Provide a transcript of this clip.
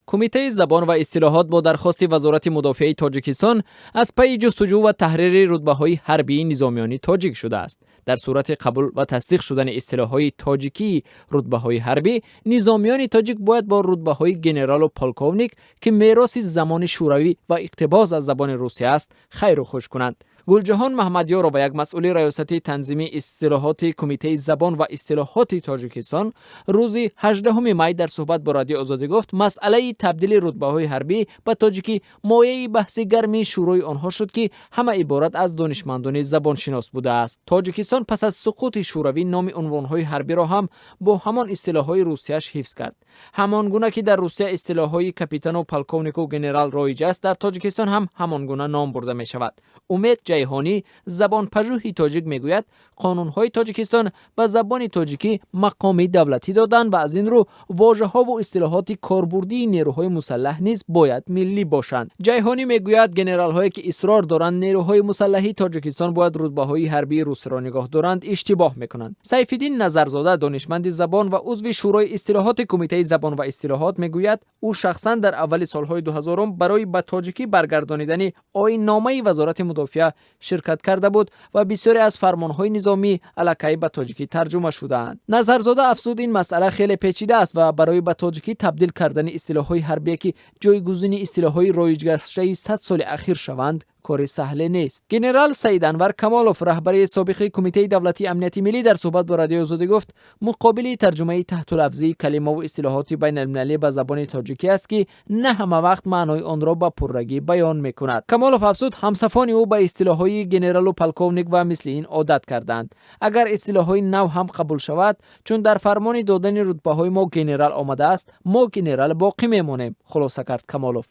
کمیته زبان و اصطلاحات با درخواست وزارت مدافع تاجیکستان از پی جستجو و تحریر رتبه‌های حربی نظامیان تاجیک شده است. در صورت قبول و تصدیق شدن اصطلاح‌های تاجیکی رتبه‌های حربی، نظامیان تاجیک باید با رتبه‌های ژنرال و پالکونیک که میراث زمان شوروی و اقتباس از زبان روسیه است، خیر و خوش کنند. گلجهان محمدیارو و یک مسئول ریاستی تنظیمی اصطلاحات کمیته زبان و اصطلاحات تاجیکستان روز 18 می در صحبت با رادیو آزادی گفت مسئله تبدیل رتبه‌های حربی به تاجیکی مایه بحث گرمی شورای آنها شد که همه عبارت از دانشمندان زبانشناس بوده است. تاجیکستان پس از سقوط شوروی نام عنوان‌های حربی را هم با همان اصطلاح‌های روسیه‌اش حفظ کرد. همان گونه که در روسیه اصطلاح‌های کاپیتان و پالکونیک و ژنرال رایج است، در تاجیکستان هم همان گونه نام برده می شود. امید جیهانی زبان پژوهی تاجیک میگوید قانون‌های تاجیکستان به زبان تاجیکی مقام دولتی دادند و از این رو واژه‌ها و اصطلاحات کاربردی نیروهای مسلح نیز باید ملی باشند. جیهانی میگوید ژنرال‌هایی که اصرار دارند نیروهای مسلحی تاجیکستان باید رتبه‌های حربی روس را نگاه دارند اشتباه میکنند. سیف‌الدین نظرزاده دانشمند زبان و عضو شورای اصطلاحات کمیته زبان و اصطلاحات میگوید او شخصا در اول سالهای 2000 برای به تاجیکی برگردانیدن آیین‌نامه وزارت مدافع شرکت کرده بود و بسیاری از فرمان‌های نظامی الکی به تاجیکی ترجمه شده‌اند. نظرزاده افزود این مسئله خیلی پیچیده است و برای به تاجیکی تبدیل کردن اصطلاح‌های حربی که جایگزین اصطلاح‌های رایج گشته 100 سال اخیر شوند کار سهل نیست. ژنرال سید انور کمالوف رهبر سابق کمیته دولتی امنیت ملی در صحبت با رادیو آزادی گفت مقابل ترجمه تحت لفظی کلمه و اصطلاحات بین المللی به زبان تاجیکی است که نه همه وقت معنای آن را با پررگی بیان می‌کند. کمالوف افزود همسفان او با اصطلاح‌های ژنرال و پالکونیک و مثل این عادت کردند. اگر اصطلاح‌های نو هم قبول شود، چون در فرمان دادن رتبه‌های ما ژنرال آمده است، ما ژنرال باقی میمانیم، خلاصه کرد کمالوف.